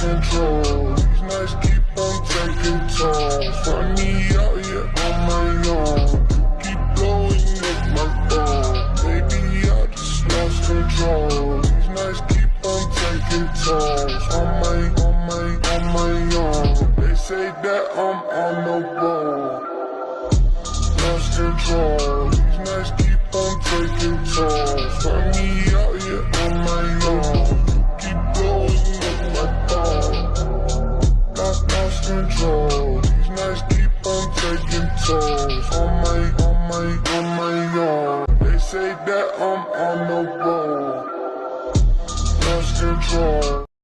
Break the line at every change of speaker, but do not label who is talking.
control. These nights keep on taking tolls. Find me out here on my own. You keep blowing up my phone. Maybe I just lost control. These nights keep on taking tolls. On my own. They say that I'm on the road. Lost control.